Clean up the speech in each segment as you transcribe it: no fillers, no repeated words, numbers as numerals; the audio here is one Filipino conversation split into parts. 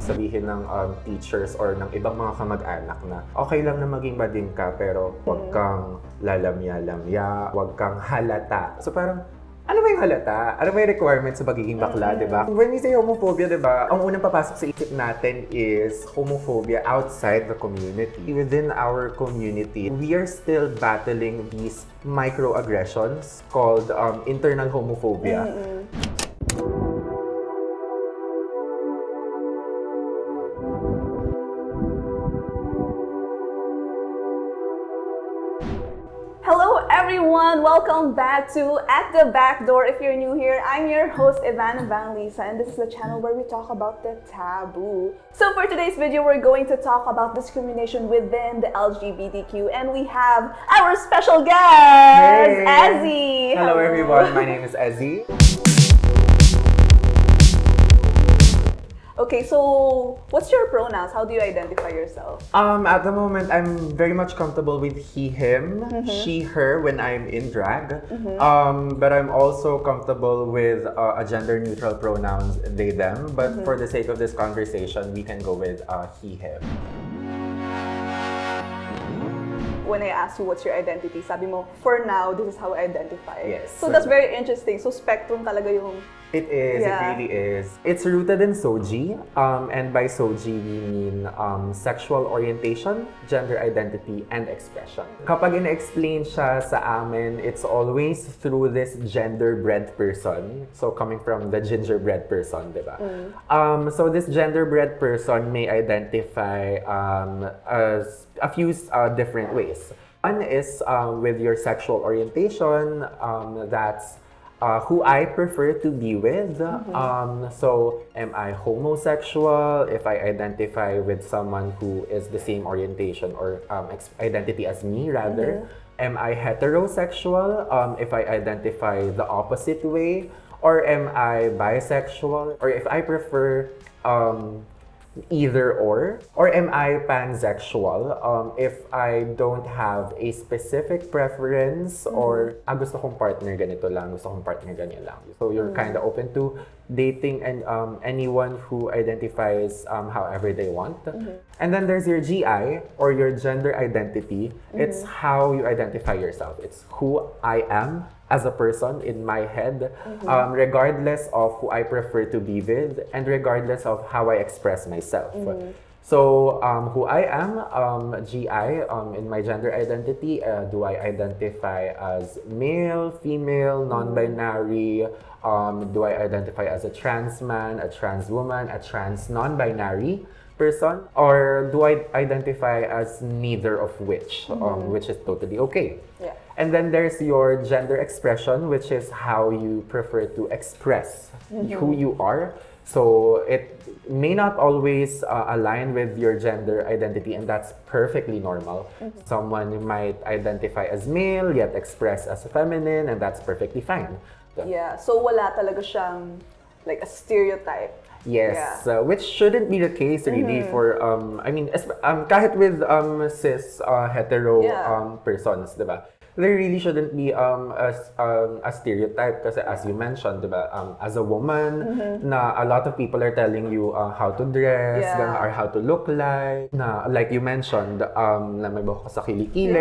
sabihin ng teachers or ng ibang mga kamag-anak na okay lang na maging bading ka pero huwag kang lalamya-lamya, huwag kang halata. So parang, ano ba yung halata? Ano ba yung requirements sa pagiging bakla, di ba? When we say homophobia, di ba, ang unang papasok sa isip natin is homophobia outside the community. Within our community, we are still battling these microaggressions called internal homophobia. Hello everyone! Welcome back to At The Backdoor. If you're new here, I'm your host, Ivana Vanglisa, and this is the channel where we talk about the taboo. So for today's video, we're going to talk about discrimination within the LGBTQ, and we have our special guest, Ezzy! Hello everyone, my name is Ezzy. Okay, so what's your pronouns? How do you identify yourself? At the moment, I'm very much comfortable with he, him, she, her when I'm in drag. But I'm also comfortable with a gender-neutral pronouns, they, them. But for the sake of this conversation, we can go with he, him. When I asked you what's your identity, sabi mo, for now, this is how I identify. Yes. So that's very interesting. So spectrum talaga yung... It is, it really is. It's rooted in SOGIE, and by SOGIE we mean sexual orientation, gender identity, and expression. Kapag ina-explain siya sa amin, it's always through this genderbread person. So coming from the gingerbread person, di ba? So this genderbread person may identify as a few different ways. One is with your sexual orientation, that's who I prefer to be with. So, am I homosexual if I identify with someone who is the same orientation or identity as me, rather? Am I heterosexual if I identify the opposite way? Or am I bisexual? Or if I prefer either or am I pansexual if I don't have a specific preference or gusto kong partner ganito lang, gusto kong partner ganyan lang. So you're kind of open to dating and anyone who identifies however they want. And then there's your GI or your gender identity. It's how you identify yourself. It's who I am as a person in my head, regardless of who I prefer to be with and regardless of how I express myself. So, who I am, GI, in my gender identity, do I identify as male, female, non-binary? Do I identify as a trans man, a trans woman, a trans non-binary person? Or do I identify as neither of which, which is totally okay? Yeah. And then there's your gender expression, which is how you prefer to express who you are. So it may not always align with your gender identity, and that's perfectly normal. Someone might identify as male, yet express as feminine, and that's perfectly fine. Yeah, so wala talaga siyang like a stereotype. Yes, which shouldn't be the case really for, I mean, kahit with cis hetero persons, diba? There really shouldn't be a stereotype kasi as you mentioned, diba, as a woman, na a lot of people are telling you how to dress, or how to look like you mentioned, na may buhok ka sa kilikili,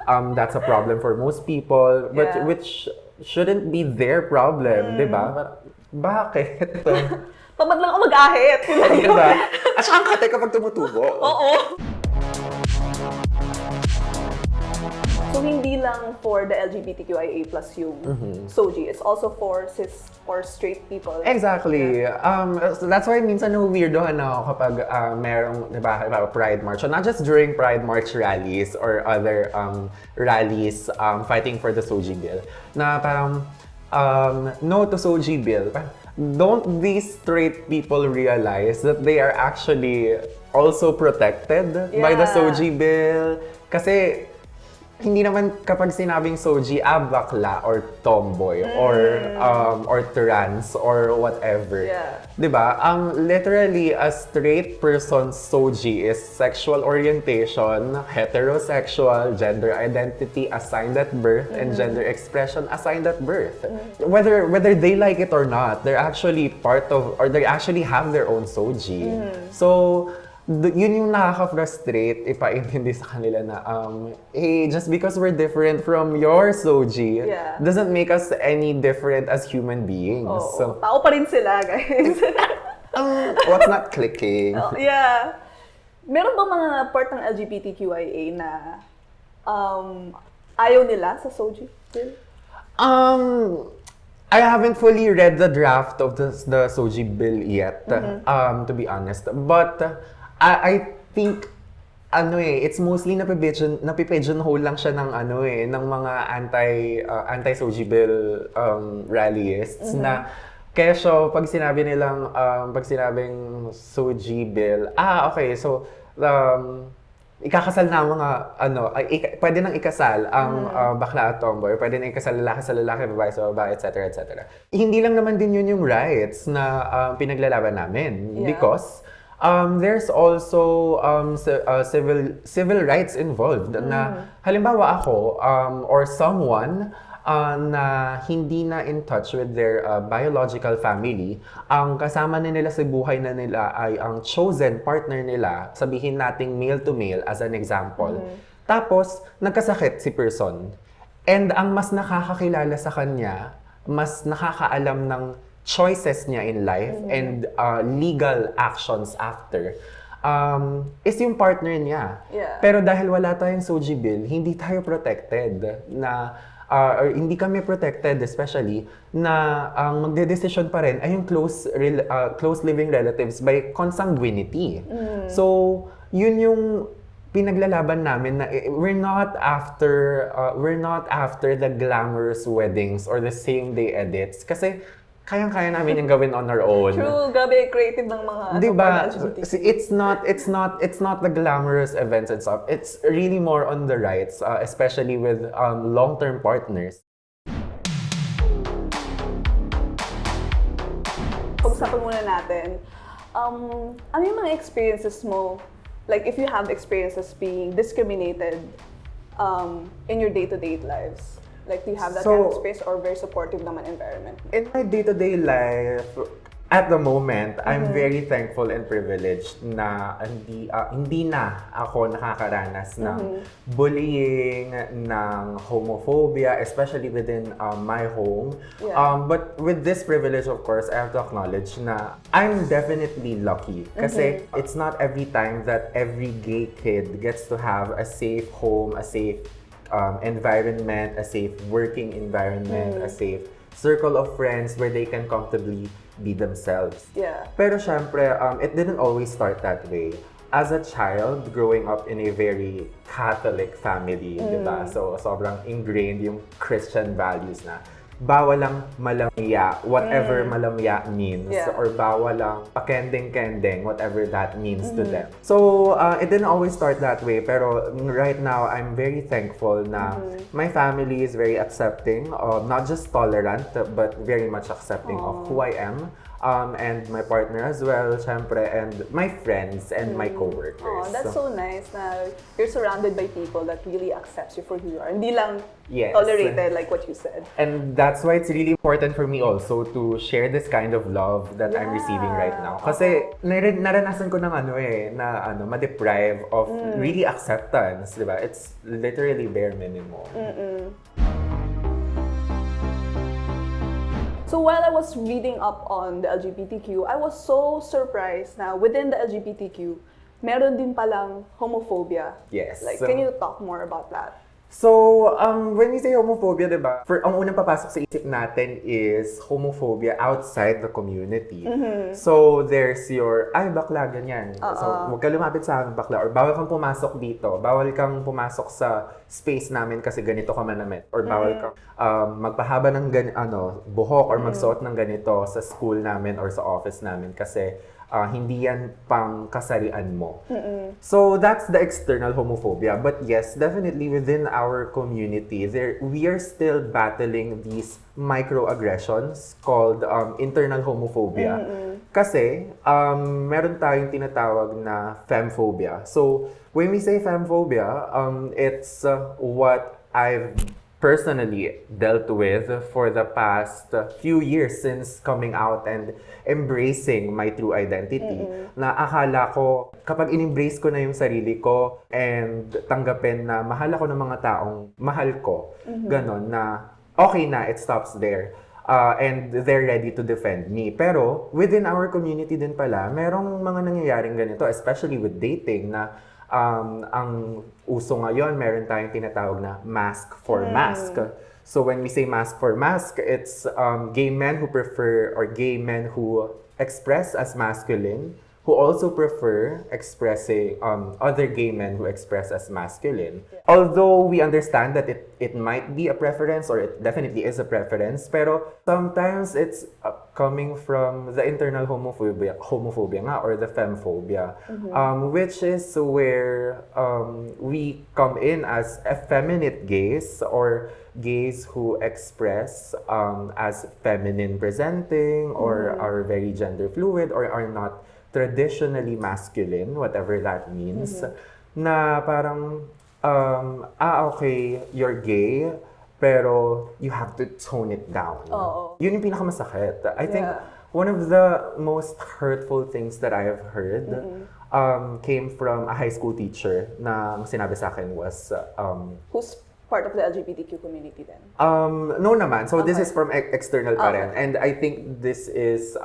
and that's a problem for most people, but which shouldn't be their problem, diba? Bakit? Tamad lang ako mag-ahit. Diba? At saka ang kate kapag tumutubo. Oo. So, hindi lang for the LGBTQIA+ yung SOGIE. It's also for cis or straight people. Exactly. So that's why minsan weirdohan ako kapag merong, diba, Pride March. So not just during Pride March rallies or other rallies fighting for the SOGIE bill. Na parang, no to SOGIE bill. Don't these straight people realize that they are actually also protected by the SOGIE bill? Kasi Hindi naman kapag sinabing SOGIE, bakla or tomboy or trans or whatever. Yeah. 'Di ba? Literally a straight person's SOGIE is sexual orientation, heterosexual, gender identity assigned at birth, and gender expression assigned at birth. Whether they like it or not, they're actually part of, or they actually have their own SOGIE. So yun yung nakaka-frustrate ipaintindi sa kanila na hey, just because we're different from your SOGIE doesn't make us any different as human beings. So, tao pa rin sila, guys. What's not clicking? Yeah. Meron ba mga part ng LGBTQIA na ayaw nila sa SOGIE? I haven't fully read the draft of the SOGIE bill yet, to be honest. But I think it's mostly napipigeonhole lang siya ng ng mga anti-SOGIE bill rallyists na kesyo pag sinabing SOGIE bill, okay, so ikakasal na mga pwede nang ikasal ang bakla at tomboy, pwede nang ikasal lalaki sa lalaki, babae sa babae, etc. etc. Hindi lang naman din yun yung rights na pinaglalaban namin because there's also civil rights involved na halimbawa ako or someone na hindi na in touch with their biological family, ang kasama na nila sa buhay na nila ay ang chosen partner nila, sabihin nating male to male as an example. Tapos nagkasakit si person. And ang mas nakakakilala sa kanya, mas nakakaalam ng choices niya in life and legal actions after is yung partner niya. Yeah. Pero dahil wala tayong SOGIE bill, hindi tayo protected na or hindi kami protected especially na ang magdedesisyon pa rin ay yung close living relatives by consanguinity. So, yun yung pinaglalaban namin na we're not after the glamorous weddings or the same day edits kasi kayang-kaya namin yung gawin on our own. True, grabe creative ng mga diba? It's not the glamorous events and stuff. It's really more on the rights, especially with long-term partners. Pag-usapan muna natin, ano yung mga experiences mo? Like, if you have experiences being discriminated in your day-to-day lives? Like, do you have that kind of space or very supportive naman environment? In my day-to-day life, at the moment, I'm very thankful and privileged na hindi na ako nakakaranas ng bullying, ng homophobia, especially within my home. Yeah. But with this privilege, of course, I have to acknowledge na I'm definitely lucky. Kasi it's not every time that every gay kid gets to have a safe home, a safe environment, a safe working environment, a safe circle of friends where they can comfortably be themselves. Yeah. Pero syempre, it didn't always start that way. As a child, growing up in a very Catholic family, di ba? So, sobrang ingrained yung Christian values na bawal lang malamya, whatever malamya means, or bawal lang pakending-kending, whatever that means to them. So, it didn't always start that way, pero right now, I'm very thankful na my family is very accepting, not just tolerant, but very much accepting of who I am. And my partner as well, syempre, and my friends and my coworkers. Oh, that's so nice na you're surrounded by people that really accepts you for who you are. Hindi lang tolerated like what you said. And that's why it's really important for me also to share this kind of love that I'm receiving right now. Kasi naranasan ko ng ma-deprive of really acceptance, di ba? It's literally bare minimum. So while I was reading up on the LGBTQ, I was so surprised na within the LGBTQ, meron din palang homophobia. Yes. Like, can you talk more about that? So, when we say homophobia, diba, ang unang papasok sa isip natin is homophobia outside the community. So, there's your, ay, bakla, ganyan. So, huwag ka lumapit sa akin, bakla. Or bawal kang pumasok dito. Bawal kang pumasok sa space namin kasi ganito ka manamit. Or bawal kang magpahaba ng buhok or magsuot ng ganito sa school namin or sa office namin kasi hindi yan pang kasarian mo. So that's the external homophobia. But yes, definitely within our community, we are still battling these microaggressions called internal homophobia. Kasi meron tayong tinatawag na femphobia. So when we say femphobia, it's what I've personally dealt with for the past few years since coming out and embracing my true identity. Na akala ko, kapag in-embrace ko na yung sarili ko and tanggapin na mahal ako ng mga taong mahal ko, ganon, na okay na, it stops there. And they're ready to defend me. Pero within our community din pala, merong mga nangyayaring ganito, especially with dating, na ang uso ngayon, meron tayong tinatawag na mask for mask. So when we say mask for mask, it's gay men who prefer, or gay men who express as masculine, who also prefer expressing other gay men who express as masculine. Although we understand that it might be a preference, or it definitely is a preference, pero sometimes it's coming from the internal homophobia nga, or the femphobia, which is where we come in as effeminate gays, or gays who express as feminine presenting, or are very gender fluid, or are not traditionally masculine, whatever that means, na parang, okay, you're gay, pero you have to tone it down. Yun yung pinakamasakit. I think one of the most hurtful things that I have heard came from a high school teacher na ang sinabi sa akin was, Who's part of the LGBTQ community then? No naman. So this is from external pa rin. And I think this is,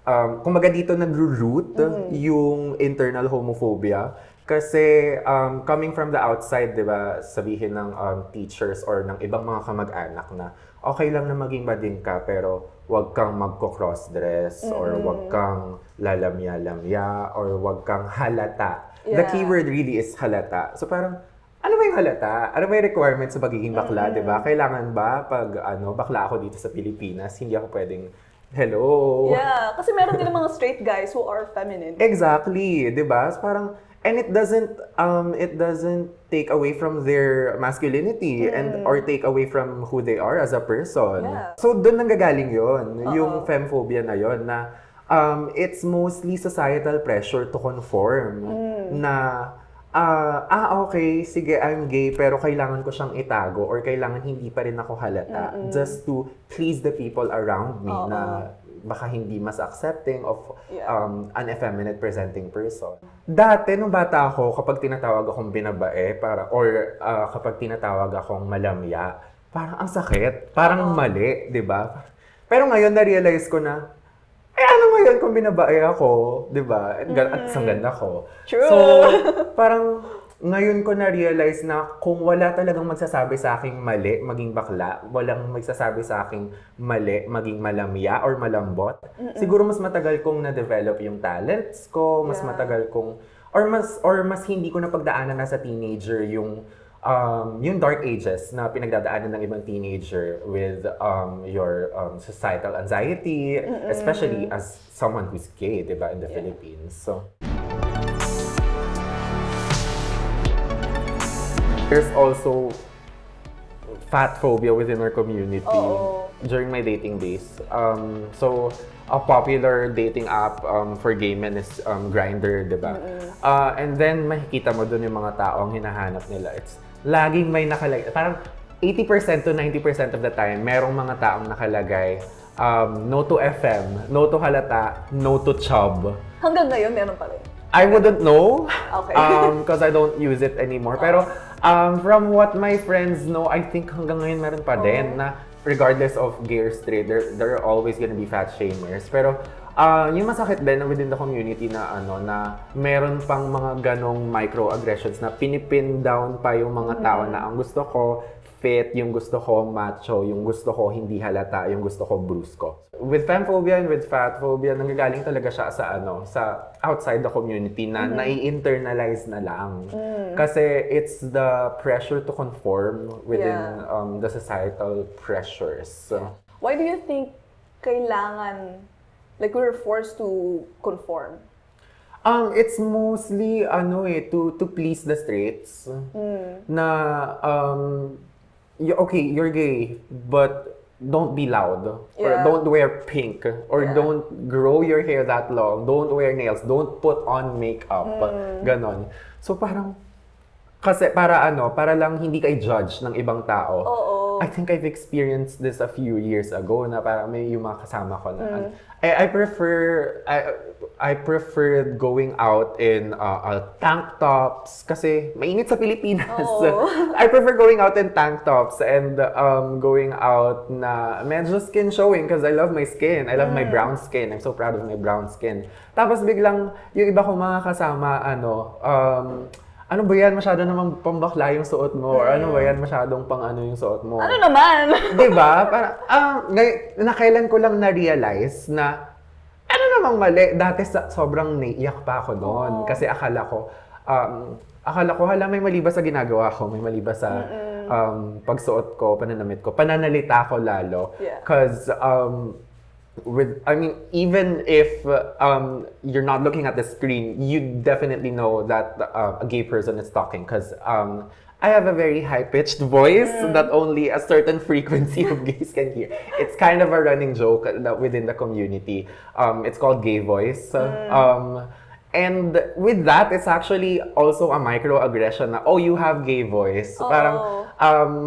kumbaga dito nag-root yung internal homophobia. Kasi coming from the outside, di ba, sabihin ng teachers or ng ibang mga kamag-anak na okay lang na maging bading ka, pero wag kang magko-crossdress, or wag kang lalamya-lamya, or wag kang halata. The keyword really is halata. So parang, ano ba yung halata? Ano ba yung requirements sa pagiging bakla, di ba? Kailangan ba pag bakla ako dito sa Pilipinas, hindi ako pwedeng hello? Yeah, kasi meron din mga straight guys who are feminine. Exactly, 'di ba? Parang, and it doesn't take away from their masculinity and or take away from who they are as a person. Yeah. So doon nanggagaling 'yon, yung femphobia na 'yon, na it's mostly societal pressure to conform, na okay, sige, I'm gay, pero kailangan ko siyang itago, or kailangan hindi pa rin ako halata just to please the people around me, na baka hindi mas accepting of an effeminate presenting person. Dati, nung bata ako, kapag tinatawag akong binabae, kapag tinatawag akong malamya, parang ang sakit, parang mali, di ba? Pero ngayon, na-realize ko na, ano ngayon kung binabae ako, di ba? At isang ganda ko. True. So, parang ngayon ko na-realize na kung wala talagang magsasabi sa aking mali, maging bakla, walang magsasabi sa aking mali, maging malamya or malambot, siguro mas matagal kong na-develop yung talents ko, mas matagal kong, or mas hindi ko na pagdaanan na sa teenager yung dark ages na pinagdadaanan ng ibang teenager with your societal anxiety, especially as someone who's gay, diba, in the Philippines. So, there's also fat phobia within our community during my dating days. So, a popular dating app for gay men is Grindr, diba? And then, makikita mo dun yung mga taong hinahanap nila. It's laging may nakalagay, parang 80% to 90% of the time, merong mga taong nakalagay, no to FM, no to halata, no to chub. Hanggang ngayon, meron pa rin. I wouldn't know, Okay. because I don't use it anymore. Pero from what my friends know, I think hanggang ngayon meron pa din na regardless of gay or straight, there are always gonna be fat shamers. Pero yung masakit din within the community na na meron pang mga ganong microaggressions na pinipin down pa yung mga tao na ang gusto ko fit, yung gusto ko macho, yung gusto ko hindi halata, yung gusto ko brusko. With femphobia and with fatphobia, nanggagaling talaga siya sa outside the community na nai-internalize na lang. Kasi it's the pressure to conform within the societal pressures. Why do you think kailangan Like we were forced to conform. It's mostly to please the straights. Na okay, you're gay, but don't be loud or Yeah. don't wear pink or don't grow your hair that long, don't wear nails, don't put on makeup. Ganon. So parang kasi para lang hindi ka i-judge ng ibang tao. Oo. I think I've experienced this a few years ago na parang may yung mga kasama ko na I prefer going out in tank tops kasi mainit sa Pilipinas. I prefer going out in tank tops and going out na medyo skin showing because I love my skin. I love my brown skin. I'm so proud of my brown skin. Tapos biglang yung iba kong mga kasama ano ba yan? Masyado namang pambakla yung suot mo. Or ano ba yan? Masyadong yung suot mo. Ano naman? Diba? Nakailan ko lang na-realize na ano namang mali. Dati sobrang naiiyak pa ako noon. Kasi akala ko, hala, may mali ba sa ginagawa ko? May mali ba sa pagsuot ko, pananamit ko? Pananalita ko lalo. Because, even if you're not looking at the screen, you definitely know that a gay person is talking because I have a very high-pitched voice that only a certain frequency of gays can hear. It's kind of a running joke within the community. It's called gay voice. And with that, it's actually also a microaggression na, oh, you have gay voice. Parang,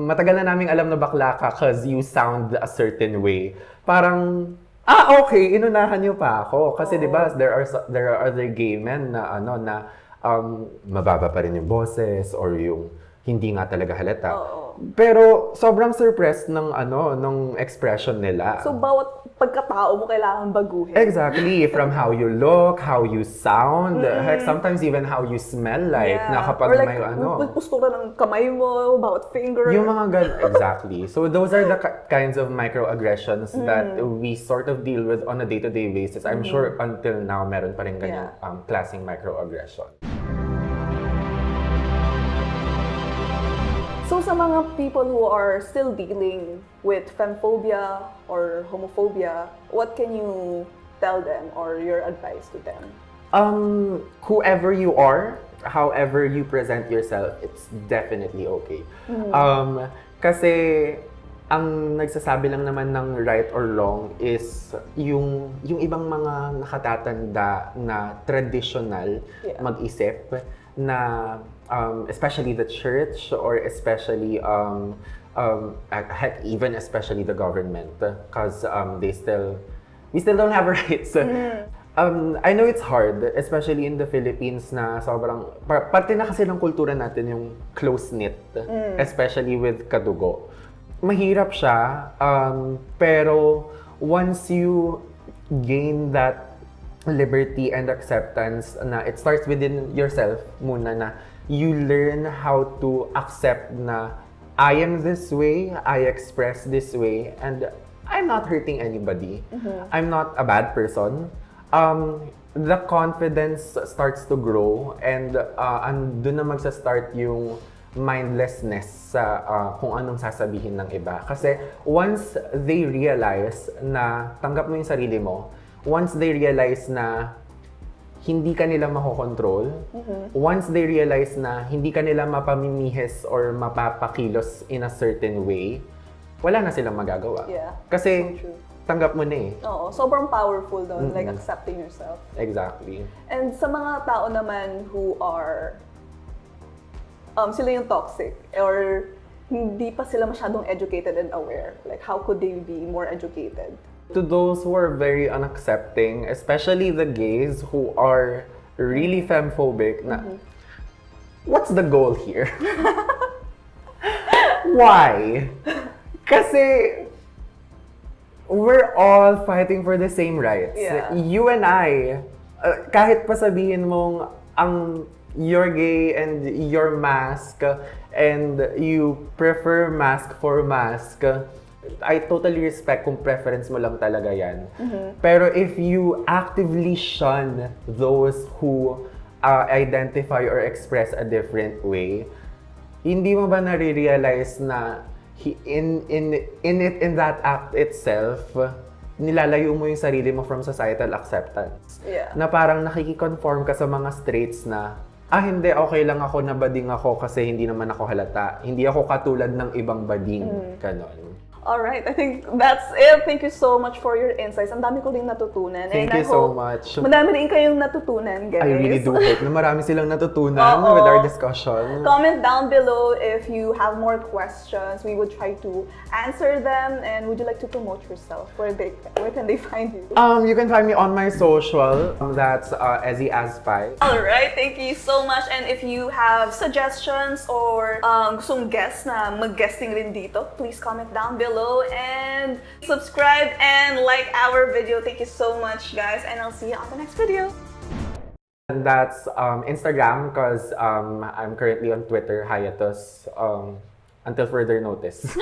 matagal na naming alam na bakla ka because you sound a certain way. Parang, okay, inunahan niyo pa ako. Kasi di ba, there are other gay men na mababa pa rin yung boses or yung hindi nga talaga halata. Pero sobrang surprised ng expression nila. So bawat pagkatao mo kailangan baguhin. Exactly, from how you look, how you sound, heck, sometimes even how you smell like na kapag or like, may postura ng kamay mo, bawat finger. Yung mga exactly. So those are the kinds of microaggressions that we sort of deal with on a day-to-day basis. I'm sure until now meron pa rin ganyang klaseng microaggression. So sa mga people who are still dealing with femphobia or homophobia, what can you tell them or your advice to them? Whoever you are, however you present yourself, it's definitely okay. Kasi ang nagsasabi lang naman ng right or wrong is yung ibang mga nakatatanda na traditional mag-isip na especially the church or especially heck, even especially the government because we still don't have rights. I know it's hard, especially in the Philippines na sobrang parte na kasi ng kultura natin yung close-knit, especially with kadugo. Mahirap siya, pero once you gain that liberty and acceptance na it starts within yourself muna na you learn how to accept na I am this way, I express this way, and I'm not hurting anybody. I'm not a bad person. The confidence starts to grow and doon na magsa-start yung mindlessness sa kung anong sasabihin ng iba. Kasi once they realize na tanggap mo yung sarili mo, once they realize na hindi ka nila makokontrol, once they realize na hindi ka nila mapamimihis or mapapakilos in a certain way, wala na silang magagawa. Kasi so tanggap mo na eh. Oo, sobrang powerful doon, like accepting yourself. Exactly. And sa mga tao naman who are, sila yung toxic or hindi pa sila masyadong educated and aware, like how could they be more educated? To those who are very unaccepting, especially the gays who are really femphobic, na what's the goal here? Why? Kasi we're all fighting for the same rights. You and I, kahit pa sabihin mong you're gay and you're mask and you prefer mask for mask, I totally respect kung preference mo lang talaga yan. Pero if you actively shun those who identify or express a different way, hindi mo ba nare-realize na in that act itself, nilalayo mo yung sarili mo from societal acceptance. Yeah. Na parang nakikiconform ka sa mga straights na, hindi, okay lang ako na bading ako kasi hindi naman ako halata. Hindi ako katulad ng ibang bading. Ganon. Alright, I think that's it. Thank you so much for your insights. Ang dami ko rin natutunan. Thank you so much. Madami rin kayong natutunan, guys. I really do hope na marami silang natutunan Oo. with our discussion. Comment down below if you have more questions. We would try to answer them. And would you like to promote yourself? Where can they find you? You can find me on my social. That's Ezzy Azpai. Alright, thank you so much. And if you have suggestions or gustong guests na mag-guesting rin dito, please comment down below and subscribe and like our video. Thank you so much, guys, and I'll see you on the next video. And that's Instagram because I'm currently on Twitter, hiatus, until further notice.